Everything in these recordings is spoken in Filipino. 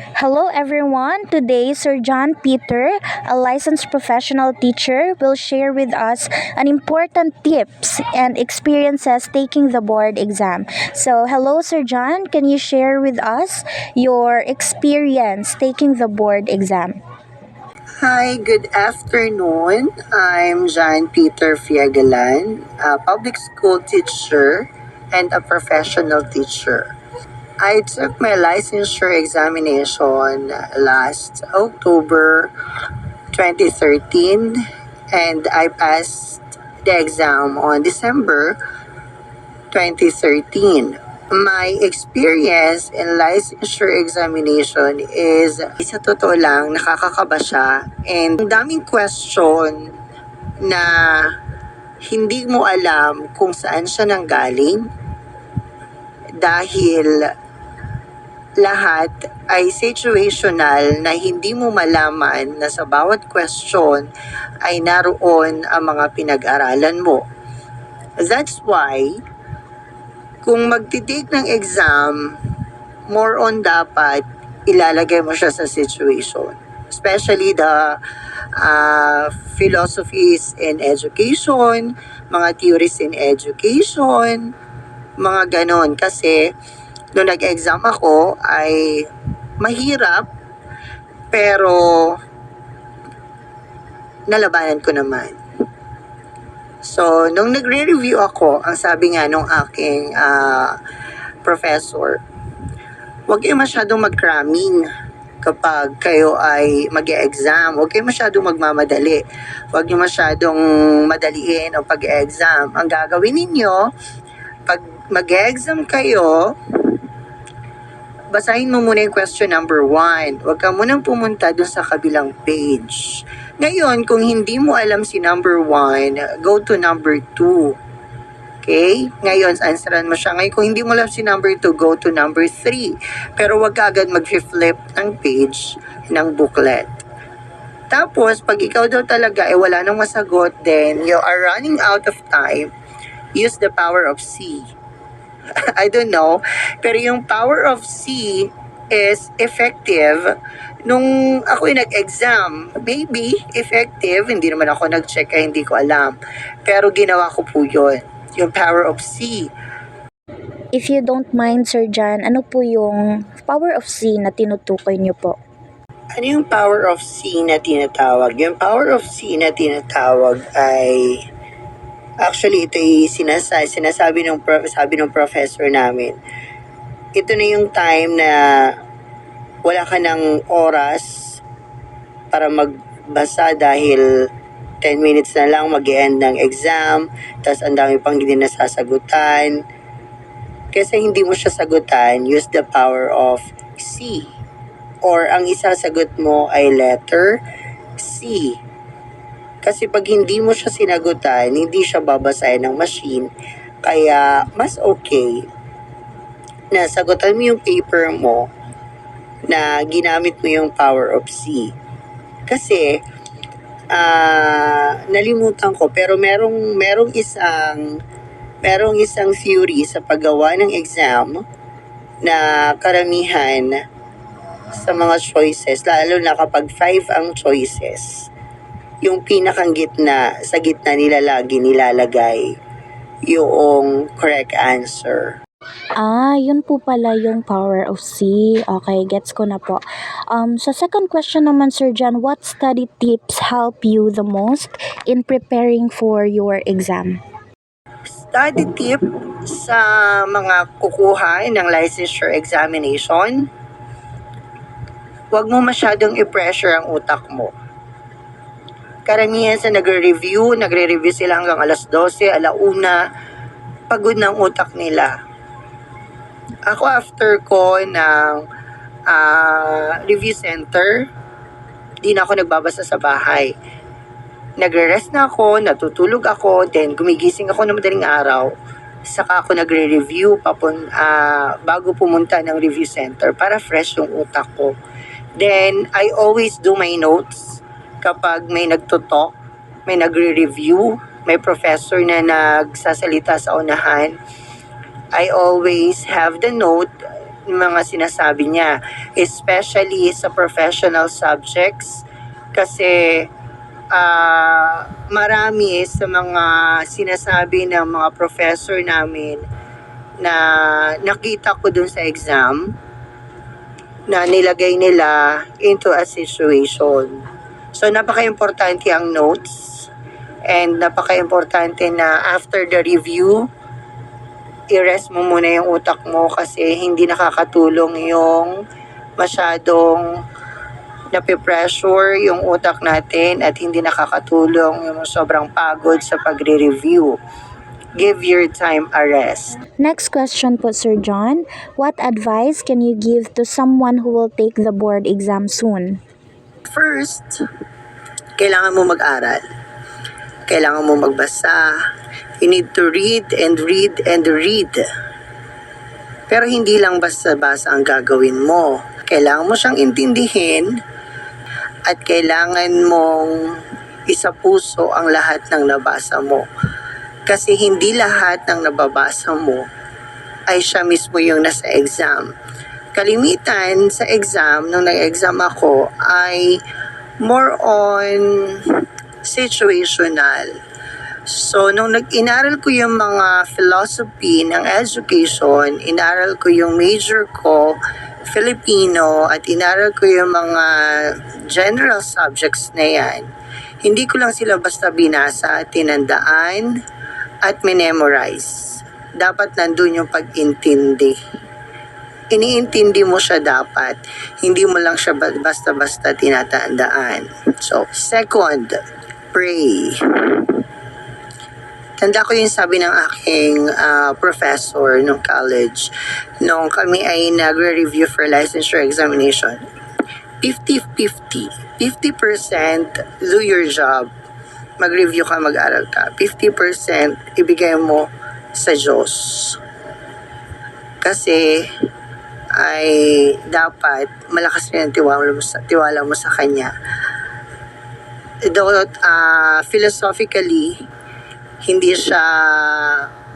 Hello everyone. Today, Sir John Peter, a licensed professional teacher, will share with us an important tips and experiences taking the board exam. So, hello Sir John, can you share with us your experience taking the board exam? Hi, good afternoon. I'm John Peter Fiagalan, a public school teacher and a professional teacher. I took my licensure examination last October 2013 and I passed the exam on December 2013. My experience in licensure examination is sa totoo lang nakakakaba siya and ang daming question na hindi mo alam kung saan siya nanggaling dahil lahat ay situational na hindi mo malaman na sa bawat question ay naroon ang mga pinag-aralan mo. That's why kung magtitake ng exam, more on dapat ilalagay mo siya sa situation. Especially the philosophies in education, mga theories in education, mga ganon. Kasi nung nag-exam ako ay mahirap, pero nalabanan ko naman. So, nung nagre-review ako, ang sabi nga nung aking professor, huwag kayo masyadong mag-cramming kapag kayo ay mag-e-exam. Huwag kayo masyadong magmamadali. Huwag niyo masyadong madaliin ang pag-e-exam. Ang gagawin ninyo, pag mag-e-exam kayo, basahin mo muna yung question number 1. Huwag ka munang pumunta dun sa kabilang page. Ngayon, kung hindi mo alam si number 1, go to number 2. Okay? Ngayon, answeran mo siya. Ngayon, kung hindi mo alam si number 2, go to number 3. Pero huwag ka agad mag-flip ng page ng booklet. Tapos, pag ikaw daw talaga wala nang masagot, then you are running out of time, use the power of C. I don't know. Pero yung power of C is effective nung ako nag-exam. Maybe effective. Hindi naman ako nag-check kaya hindi ko alam. Pero ginawa ko po yun. Yung power of C. If you don't mind Sir John, ano po yung power of C na tinutukoy niyo po? Ano yung power of C na tinatawag? Yung power of C na tinatawag ay actually ito ay sinasabi ng professor namin. Ito na yung time na wala ka ng oras para magbasa dahil 10 minutes na lang mag-e-end ng exam, tapos ang dami pang hindi nasasagutan. Kasi hindi mo siya sagutan, use the power of C. Or ang isasagot mo ay letter C. Kasi pag hindi mo siya sinagutan, hindi siya babasahin ng machine. Kaya mas okay na sagutan mo yung paper mo na ginamit mo yung power of C. Kasi nalimutan ko pero merong isang theory sa paggawa ng exam na karamihan sa mga choices, lalo na kapag 5 ang choices, yung pinakang gitna, sa gitna nila lagi nilalagay yung correct answer. Yun po pala yung power of C. Okay, gets ko na po. Sa second question naman, Sir John, what study tips help you the most in preparing for your exam? Study tip sa mga kukuha ng licensure examination, huwag mo masyadong i-pressure ang utak mo. Karamihan sa nagre-review sila hanggang alas 12, alauna, pagod ng utak nila. Ako after ko ng review center, di na ako nagbabasa sa bahay. Nagre-rest na ako, natutulog ako, then gumigising ako ng madaling araw. Saka ako nagre-review bago pumunta ng review center para fresh yung utak ko. Then, I always do my notes kapag may nagtutok, may nagre-review, may professor na nagsasalita sa unahan. I always have the note yung mga sinasabi niya, especially sa professional subjects, kasi marami sa mga sinasabi ng mga professor namin na nakita ko dun sa exam na nilagay nila into a situation. So napaka-importante ang notes and napaka-importante na after the review, i-rest mo muna yung utak mo kasi hindi nakakatulong yung masyadong napipressure yung utak natin at hindi nakakatulong yung sobrang pagod sa pagre-review. Give your time a rest. Next question po, Sir John. What advice can you give to someone who will take the board exam soon? First, kailangan mo mag-aral. Kailangan mo magbasa. You need to read and read and read. Pero hindi lang basta-basa ang gagawin mo. Kailangan mo siyang intindihin at kailangan mong isapuso ang lahat ng nabasa mo. Kasi hindi lahat ng nababasa mo ay siya mismo yung nasa exam. Kalimitan sa exam, nung nag-exam ako, ay more on situational. So, nung inaral ko yung mga philosophy ng education, inaral ko yung major ko, Filipino, at inaral ko yung mga general subjects na yan, hindi ko lang sila basta binasa, tinandaan, at minemorize. Dapat nandun yung pag-intindi. Iniintindi mo siya dapat. Hindi mo lang siya basta-basta tinatandaan. So, second, pray. Tanda ko yung sabi ng aking professor nung college, nung kami ay nagre-review for licensure examination. 50-50. 50% do your job. Mag-review ka, mag-aral ka. 50% ibigay mo sa Diyos. Kasi ay dapat malakas rin ang tiwala mo sa Kanya. Though philosophically, hindi siya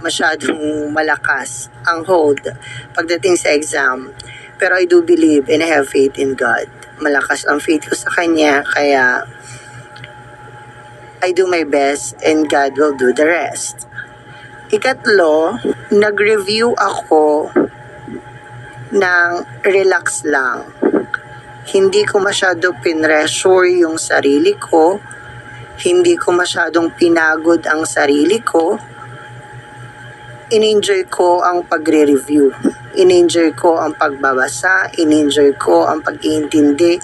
masyadong malakas ang hold pagdating sa exam. Pero I do believe and I have faith in God. Malakas ang faith ko sa Kanya, kaya I do my best and God will do the rest. Ikatlo, nag-review ako ng relax lang. Hindi ko masyado pinressure yung sarili ko. Hindi ko masyadong pinagod ang sarili ko. In-enjoy ko ang pagre-review. In-enjoy ko ang pagbabasa. In-enjoy ko ang pag-iintindi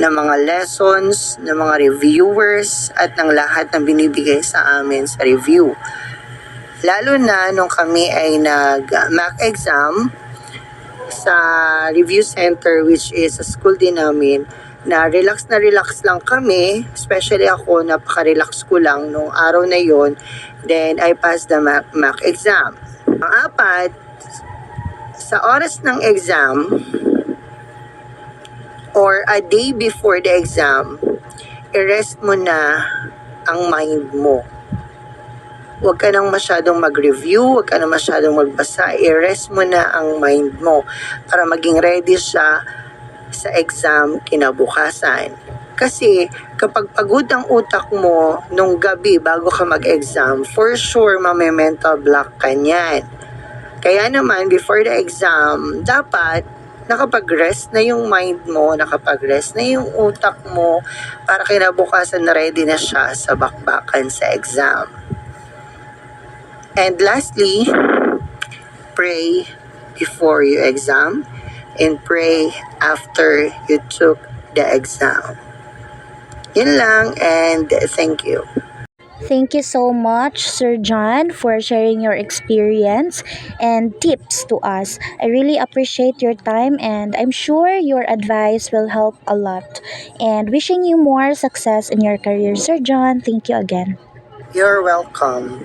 ng mga lessons, ng mga reviewers, at ng lahat ng binibigay sa amin sa review. Lalo na nung kami ay nag-MAC exam sa review center, which is a school din namin, na relax lang kami, especially ako, napaka-relax ko lang nung araw na yon. Then I passed the MAC exam. Ang apat, sa oras ng exam or a day before the exam, i-rest mo na ang mind mo. Huwag ka nang masyadong mag-review, huwag ka nang masyadong magbasa, i-rest mo na ang mind mo para maging ready siya sa exam kinabukasan. Kasi kapag pagod ang utak mo nung gabi bago ka mag-exam, for sure mame-mental block ka niyan. Kaya naman, before the exam, dapat nakapag-rest na yung mind mo, nakapag-rest na yung utak mo para kinabukasan na ready na siya sa bakbakan sa exam. And lastly, pray before your exam and pray after you took the exam. Yun lang, and thank you. Thank you so much, Sir John, for sharing your experience and tips to us. I really appreciate your time and I'm sure your advice will help a lot. And wishing you more success in your career, Sir John. Thank you again. You're welcome.